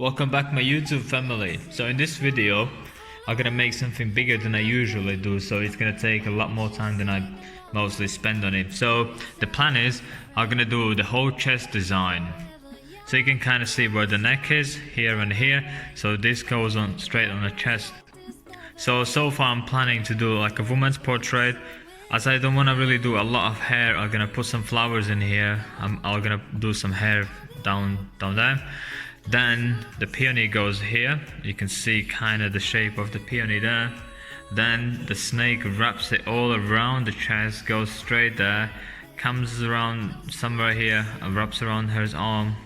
Welcome back my YouTube family. So in this video I'm gonna make something bigger than I usually do, so it's gonna take a lot more time than I mostly spend on it. So the plan is I'm gonna do the whole chest design, so you can kind of see where the neck is here and here. So this goes on straight on the chest. So far I'm planning to do like a woman's portrait. As I don't want to really do a lot of hair, I'm gonna put some flowers in here. I'm gonna do some hair down there. Then the peony goes here. You can see kind of the shape of the peony there. Then the snake wraps it all around the chest, goes straight there, comes around somewhere here and wraps around her arm,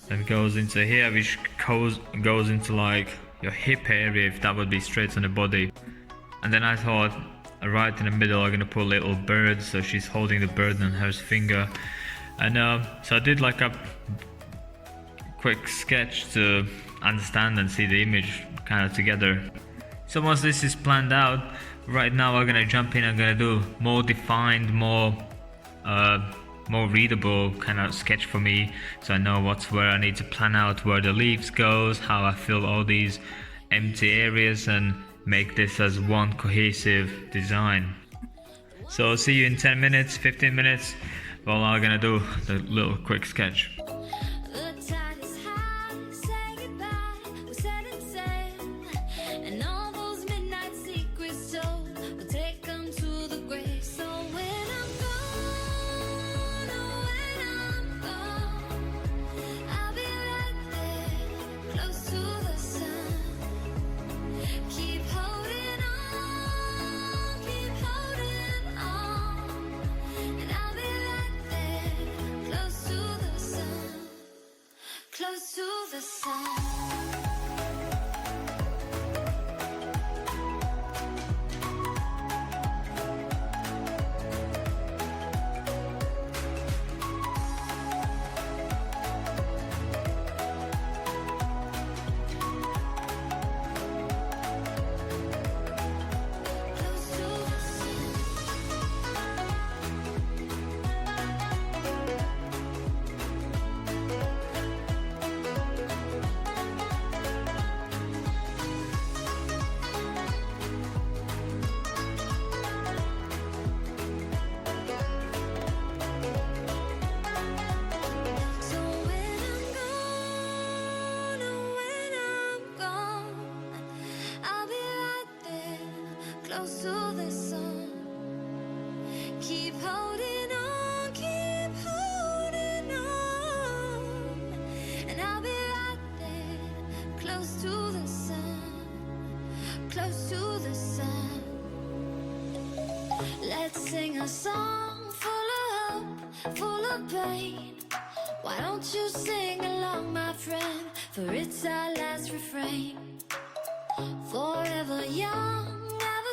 then goes into here, which goes into like your hip area, if that would be straight on the body. And then I thought right in the middle I'm gonna put a little bird, so she's holding the bird on her finger. And so I did like a quick sketch to understand and see the image kind of together. So once this is planned out, right now I'm gonna jump in. I'm gonna do more defined, more readable kind of sketch for me, so I know what's where. I need to plan out where the leaves goes, how I fill all these empty areas, and make this as one cohesive design. So I'll see you in 10 minutes, 15 minutes while I'm gonna do the little quick sketch. Close to the sun. Close to the sun. Keep holding on, keep holding on, and I'll be right there. Close to the sun, close to the sun. Let's sing a song full of hope, full of pain. Why don't you sing along, my friend? For it's our last refrain. Forever young,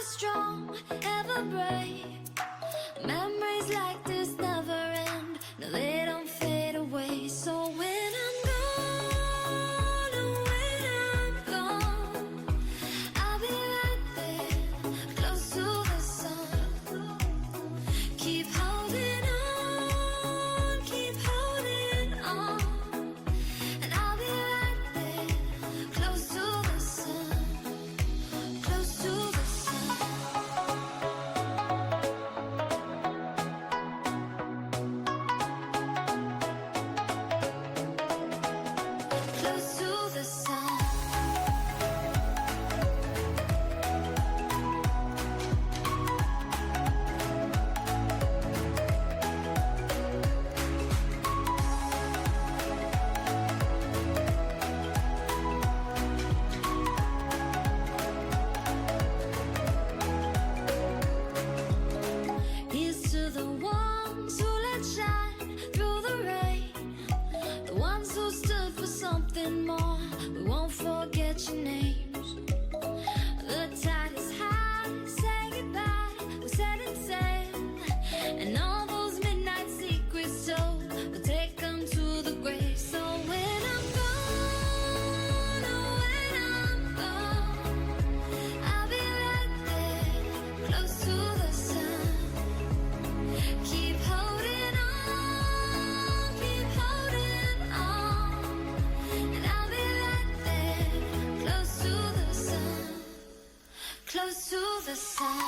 strong, ever brave. Memories like this never end. No, they don't fade away. So when I'm gone, oh, when I'm gone, I'll be right there, close to the sun. Keep holding on, keep holding on, and I'll be right there, close to the sun, close to the sun. the sun.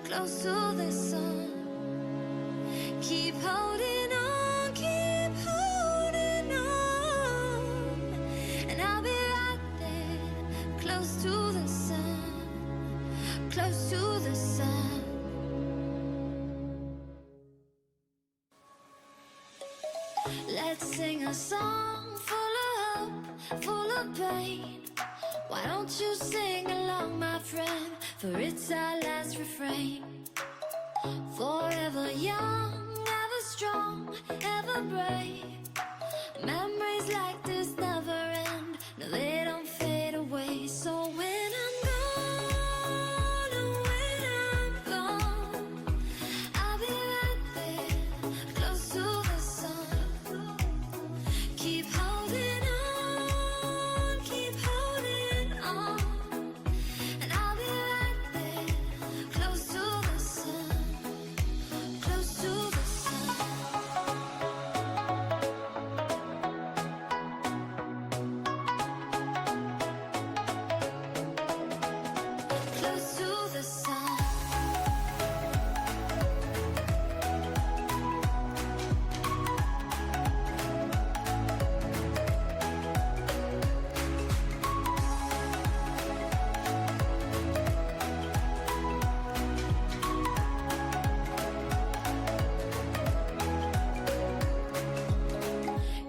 Close to the sun. Keep holding on, keep holding on. And I'll be right there, close to the sun, close to the sun. Let's sing a song full of hope, full of pain. Why don't you sing along, my friend? For it's our last refrain. Forever young, ever strong, ever brave. Memories like this never end. No, they don't fade away. So when I'm gone, oh, when I'm gone, I'll be right there, close to the sun. Keep holding on, keep holding on. And I'll be right there, close to the sun, close to the sun. Close to the sun.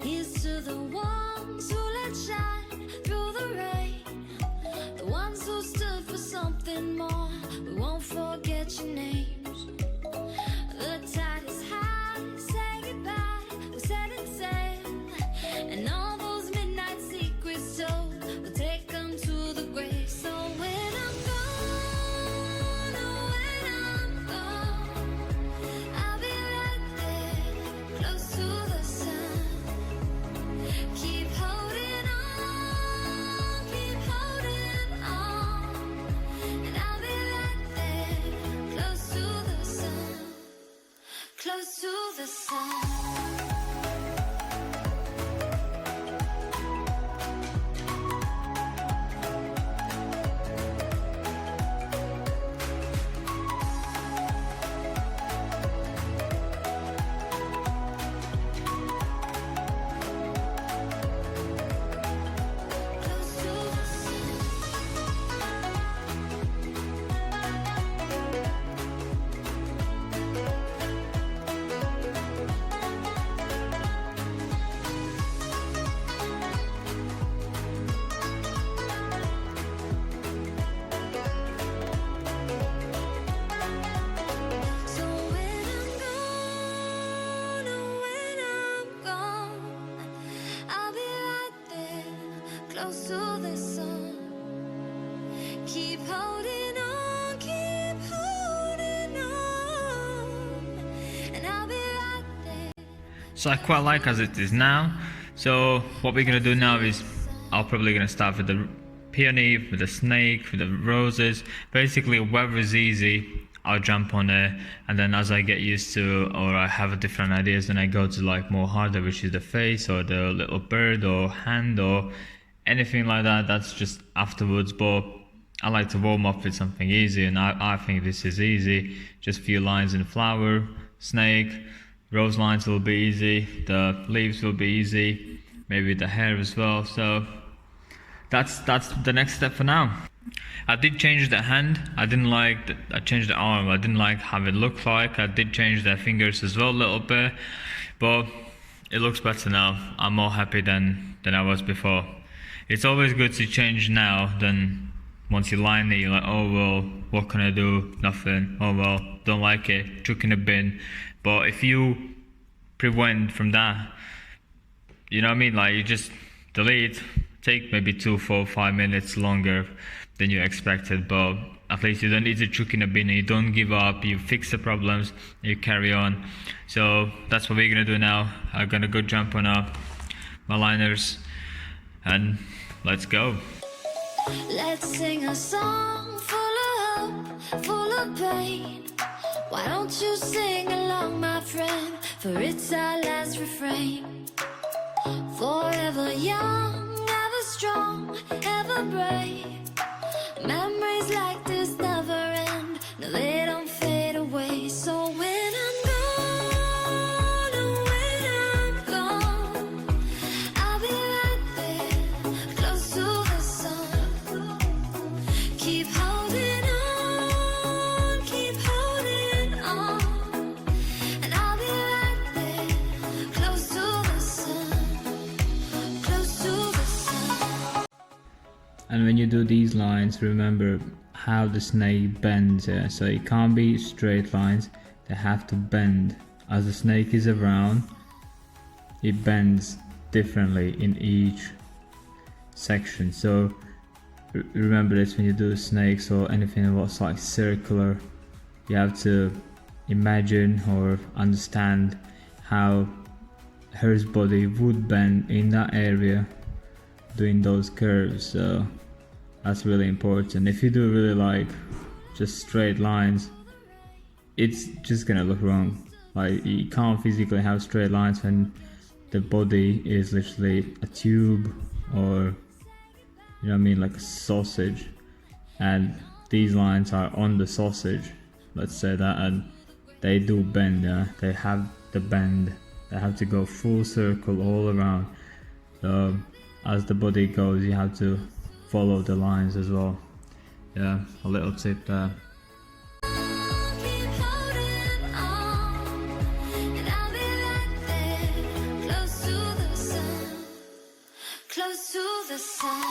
Here's to the ones who let shine through the rain, the ones who stood for something more. We won't forget your names. The tide is high, say goodbye, we're setting sail, and all those midnight secrets told, we'll take them to the grave. So when I'm gone, oh, when I'm gone, I'll be right there, close to the sun. Keep holding on, keep holding on. And I'll be right there, close to the sun, close to the sun. Close to the sun. So when I'm gone, oh, when I'm gone, I'll be right there, close to the sun. Keep holding on, keep holding on. And I'll be right there. So I quite like as it is now. So what we're gonna do now is I'm probably gonna start with the peony, with the snake, with the roses. Basically, whatever's easy, I'll jump on it, and then as I get used to, or I have different ideas, then I go to like more harder, which is the face or the little bird or hand or anything like that. That's just afterwards. But I like to warm up with something easy, and I think this is easy. Just few lines in flower, snake, rose lines will be easy, the leaves will be easy, maybe the hair as well. So that's the next step for now. I did change the hand. I changed the arm. I didn't like how it looked like. I did change the fingers as well a little bit, but it looks better now. I'm more happy than I was before. it's always good to change now than once you line it, you're like, oh well, what can I do? Nothing. Oh well, don't like it, chuck in a bin. But if you prevent from that, you know what I mean? Like, you just delete, take maybe 2, 4, 5 minutes longer than you expected, but at least you don't need to chuck in a bin and you don't give up, you fix the problems, you carry on. So that's what we're gonna do now. I'm gonna go jump on my liners and let's go. Let's sing a song full of hope, full of pain. Why don't you sing along, my friend? For it's our last refrain. Forever young, ever strong, ever brave. Memories like this never end. No, they don't fade away. So when I'm gone, oh, when I'm gone, I'll be right there, close to the sun. Keep holding on, keep holding on. And I'll be right there, close to the sun, close to the sun. And when you do these lines, remember how the snake bends. So it can't be straight lines, they have to bend. As the snake is around, it bends differently in each section. So remember this when you do snakes or anything that looks like circular, you have to imagine or understand how hers body would bend in that area doing those curves. So that's really important. If you do really like just straight lines, it's just gonna look wrong. Like, you can't physically have straight lines when the body is literally a tube, or you know what I mean, like a sausage, and these lines are on the sausage, let's say that, and they do bend. They have the bend, they have to go full circle all around. So as the body goes, you have to follow the lines as well. Yeah, a little tip there. Keep holding on, and I'll be right there, close to the sun, close to the sun.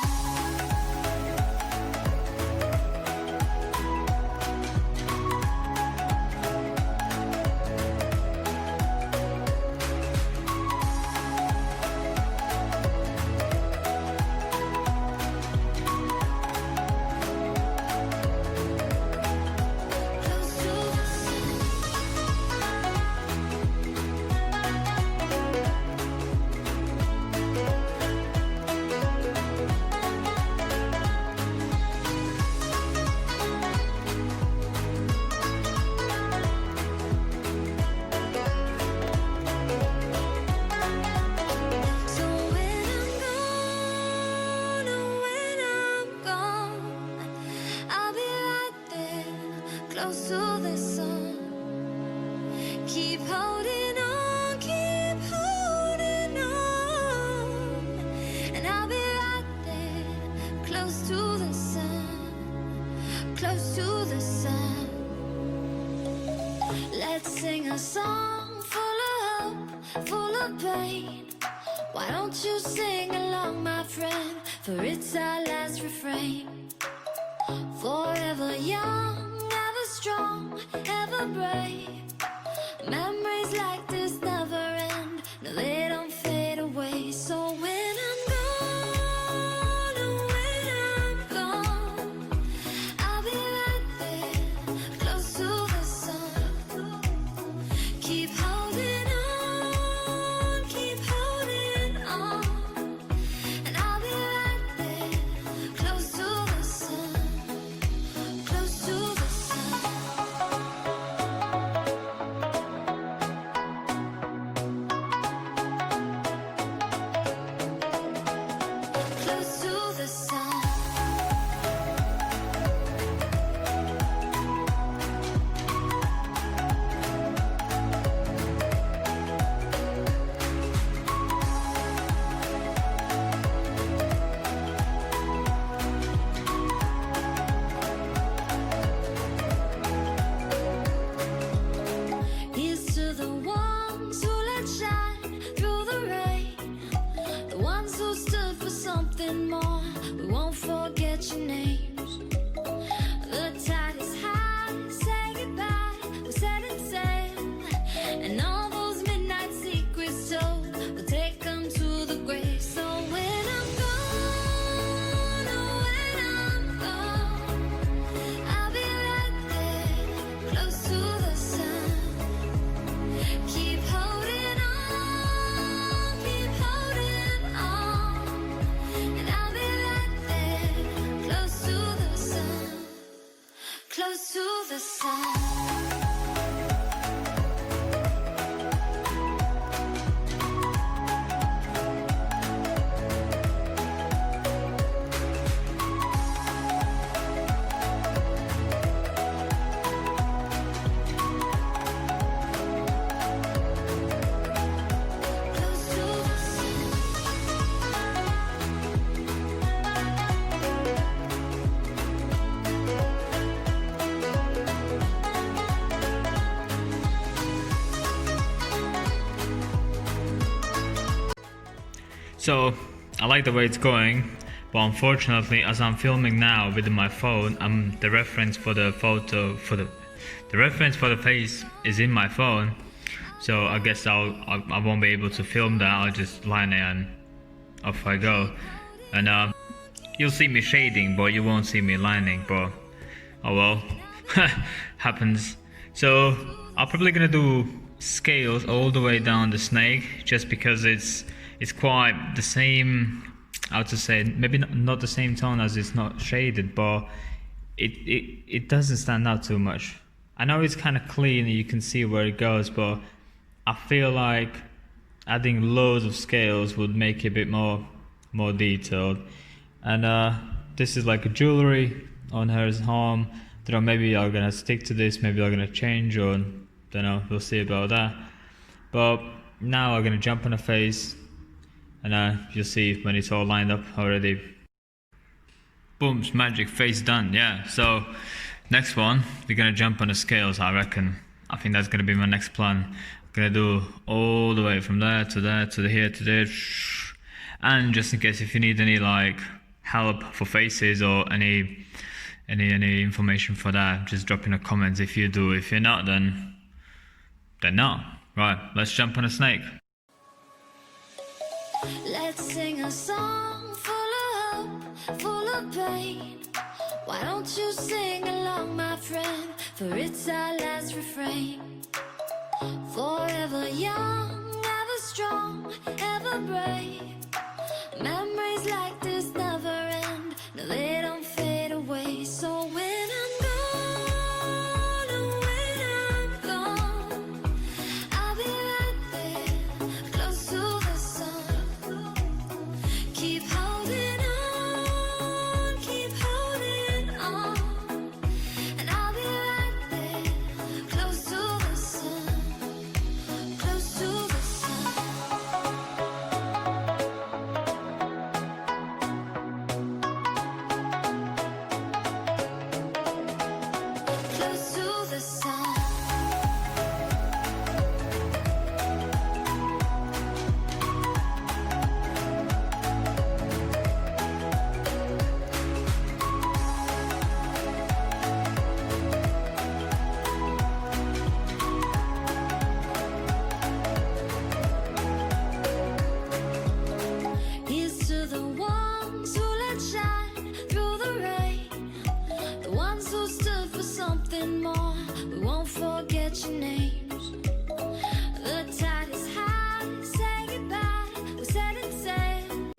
So when I'm gone, oh, when I'm gone, I'll be right there, close to the sun. Keep holding on, keep holding on, and I'll be right there, close to the sun, close to the sun. Let's sing a song full of hope, full of pain. Why don't you sing along, my friend? For it's our last refrain. Forever young, ever strong, ever brave. Memories like this never end. No, they don't fade away. So when I'm gone, oh, when I'm gone, I'll be right there, close to the sun. Keep holding on, keep holding on, and I'll be right there, close to the sun, close to the sun. So I like the way it's going, but unfortunately, as I'm filming now with my phone, the reference for the photo the reference for the face is in my phone. So I guess I won't be able to film that. I'll just line it and off I go. And you'll see me shading, but you won't see me lining. But oh well, happens. So I'm probably gonna do scales all the way down the snake, just because it's quite the same. How to say, maybe not the same tone as it's not shaded, but it doesn't stand out too much. I know it's kind of clean, you can see where it goes, but I feel like adding loads of scales would make it a bit more detailed. And this is like a jewelry on her arm. Don't know, maybe I'm gonna stick to this, maybe I'm gonna change, or don't know, we'll see about that. But now I'm gonna jump on her face, and you'll see when it's all lined up already. Boom, magic, face done. Yeah, so next one, we're gonna jump on the scales, I reckon. I think that's gonna be my next plan. I'm gonna do all the way from there to there to here to there. And just in case if you need any like help for faces or any information for that, just drop in the comments if you do. If you're not, then not. Right, let's jump on a snake. Let's sing a song full of hope, full of pain. Why don't you sing along, my friend? For it's our last refrain. Forever young, ever strong, ever brave. Memories like this never end. No, they don't fade away. So when I'm gone, oh, when I'm gone, I'll be right there, close to the sun. Keep holding on, keep holding on. And I'll be right there, close to the sun, close to the sun. Close to the sun. Here's to the ones who let shine through the rain, the ones who stood for something more. We won't forget your names. The tide is high, say goodbye, we're setting sail.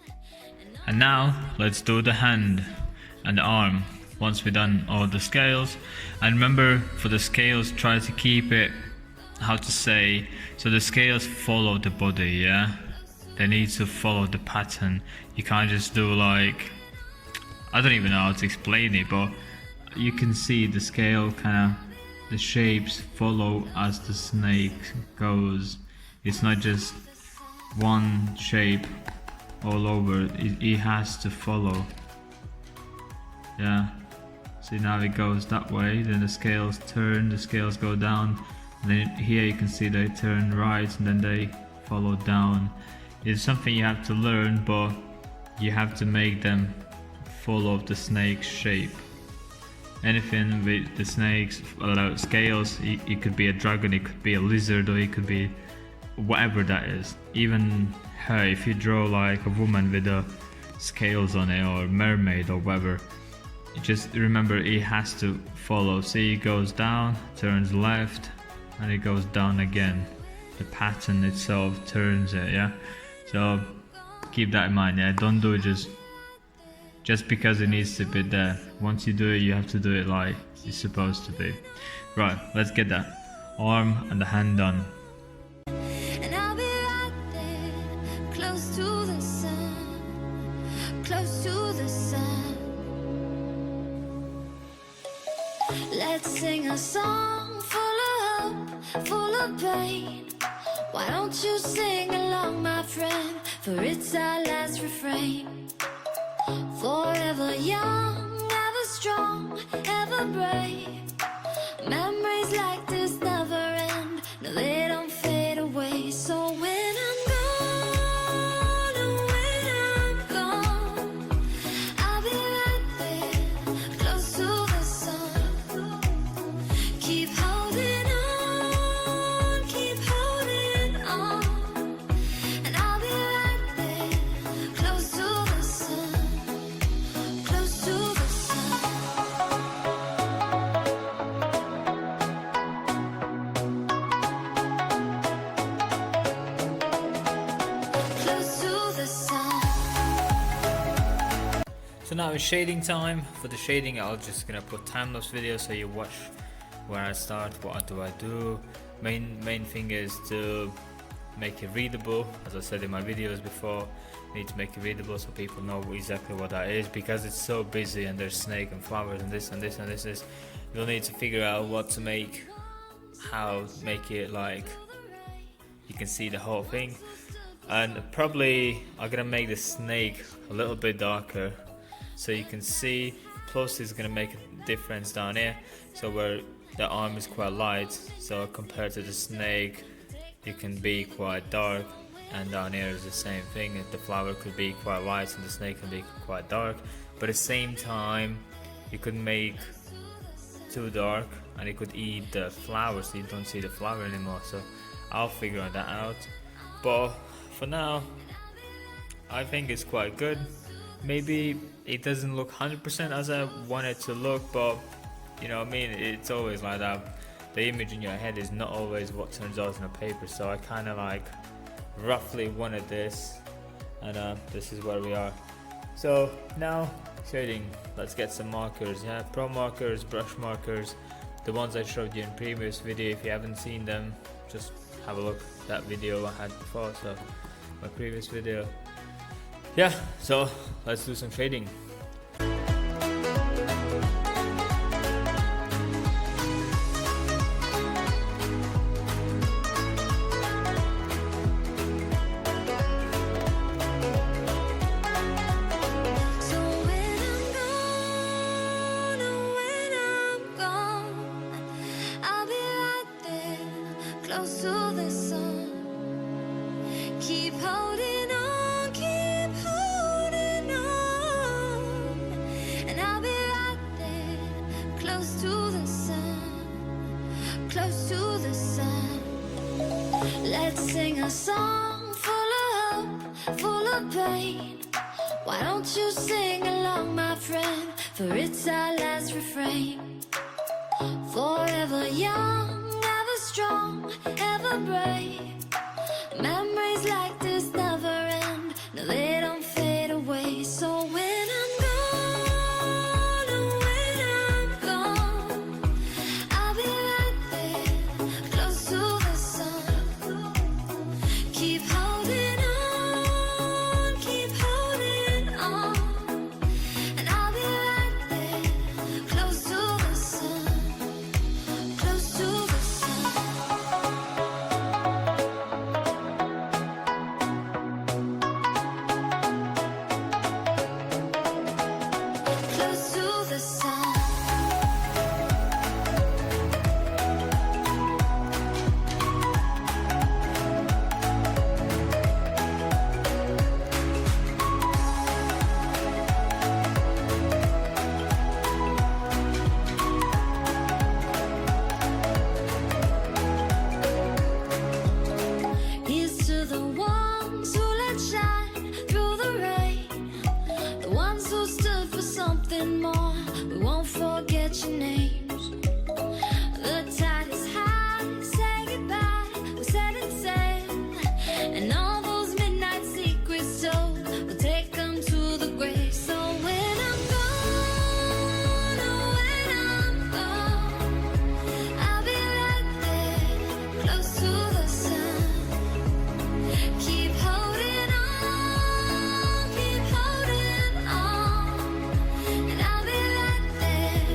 And now let's do the hand and the arm once we're done all the scales. And remember, for the scales, try to keep it, how to say, so the scales follow the body, yeah? They need to follow the pattern. You can't just do like, I don't even know how to explain it, but you can see the scale kind of, the shapes follow as the snake goes. It's not just one shape all over, it has to follow. Yeah, see now it goes that way, then the scales turn, the scales go down, and then here you can see they turn right and then they follow down. It's something you have to learn, but you have to make them follow the snake shape. Anything with the snakes, scales, it could be a dragon, it could be a lizard, or it could be whatever that is. Even her, if you draw like a woman with the scales on it, or mermaid or whatever, just remember it has to follow. See, it goes down, turns left, and it goes down again. The pattern itself turns it, yeah? So keep that in mind, yeah? Don't do it just because it needs to be there. Once you do it, you have to do it like it's supposed to be. Right, let's get that arm and the hand done. And I'll be right there, close to the sun, close to the sun. Let's sing a song full of hope, full of pain. Why don't you sing along, my friend? For it's our last refrain. Forever young, ever strong, ever brave. Memories like this never end. No, they don't fade away. So when I'm gone, oh, when So now it's shading time. For the shading, I'll just gonna put time-lapse video so you watch where I start, what do I do. Main thing is to make it readable. As I said in my videos before, you need to make it readable so people know exactly what that is, because it's so busy and there's snake and flowers and this and this and this. You'll need to figure out what to make, how to make it like you can see the whole thing. And probably I'm gonna make the snake a little bit darker so you can see. Plus it's gonna make a difference down here, so where the arm is quite light, so compared to the snake it can be quite dark, and down here is the same thing. The flower could be quite light and the snake can be quite dark, but at the same time you could make too dark and it could eat the flower, so you don't see the flower anymore. So I'll figure that out, but for now I think it's quite good. Maybe it doesn't look 100% as I want it to look, but you know what I mean, it's always like that. The image in your head is not always what turns out on a paper, so I kind of like roughly wanted this, and this is where we are. So now shading, let's get some markers. Yeah, pro markers, brush markers, the ones I showed you in previous video. If you haven't seen them, just have a look at that video I had before, so my previous video. Yeah, so let's do some shading. Close to the sun, keep holding on, and I'll be right there, close to the sun, close to the sun. Let's sing a song full of hope, full of pain. Why don't you sing along, my friend, for it's our last refrain. Forever young, ever strong, ever brave. Memories like this never end, no, they don't fade away. So when I'm gone, oh, when I'm gone, I'll be right there, close to the sun. Keep holding on, and I'll be right there, close to the sun, close to the sun. Close to the sun. Here's to the ones who let shine through the rain, the ones who stood for something more. We won't forget your names. The tide is high, say goodbye, we're setting sail, and all those midnight secrets told, we'll take them to the grave. So when I'm gone, oh, when I'm gone, I'll be right there, close to the sun. Keep holding on, and I'll be right there,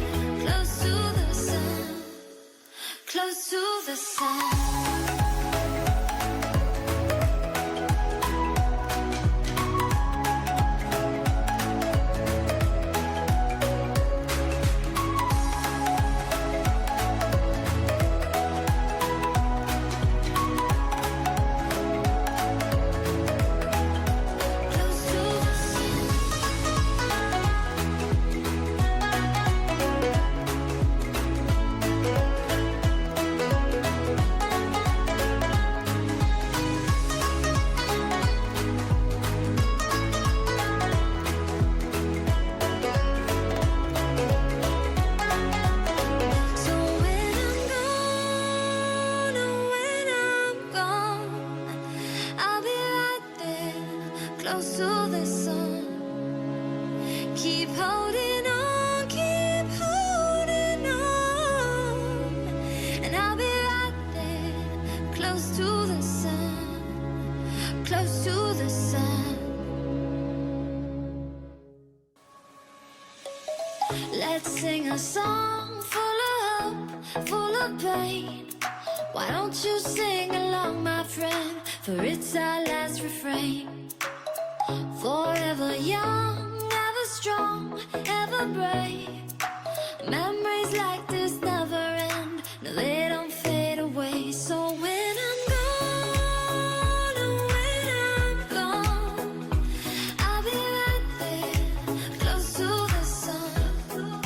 close to the sun, close to the sun. Close to the sun. So when I'm gone, oh, when I'm gone, I'll be right there, close to the sun. Keep holding on, keep holding on, and I'll be right there, close to the sun, close to the sun. Let's sing a song full of hope, full of pain. Why don't you sing along, my friend, for it's our last refrain. Forever young, ever strong, ever brave. Memories like this never end, no, they don't fade away. So when I'm gone, oh, when I'm gone, I'll be right there, close to the sun.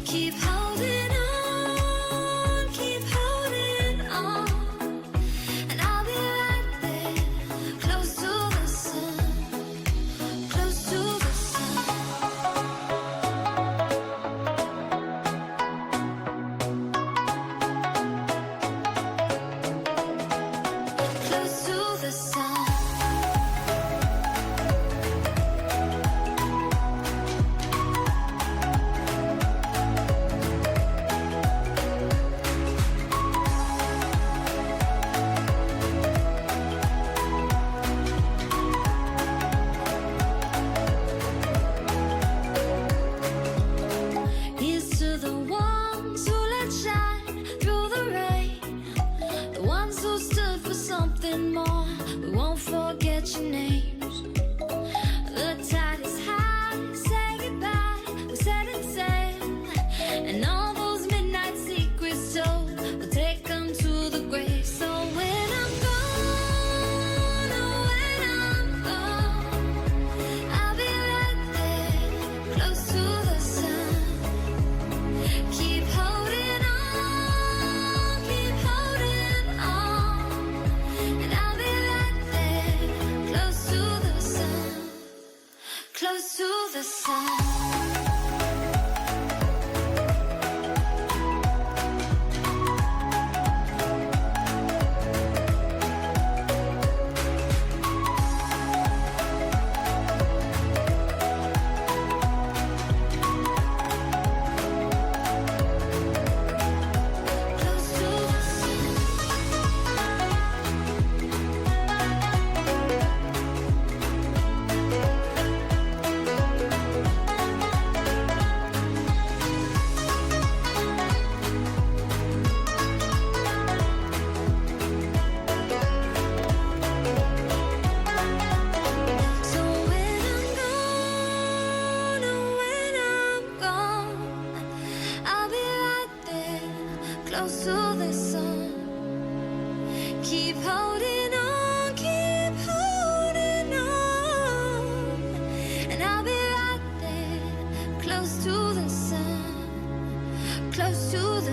Keep holding on, keep holding on, and I'll be right there, close to the sun, close to the sun. Close to the sun. Here's to the ones who let shine through the rain, the ones who stood for something more. We won't forget your names. The tide is high, say goodbye, we set it sail, and all those midnight secrets told, we'll take them to the grave. So when I'm gone, oh, when I'm gone, I'll be right there, close to the sun. Keep holding on, keep holding on, and I'll be right there, close to the sun, close to the sun. Close to the sun. So when I'm gone, oh, when I'm gone, I'll be right there, close to the sun. Keep holding on, keep holding on, and I'll be right there, close to the sun, close to the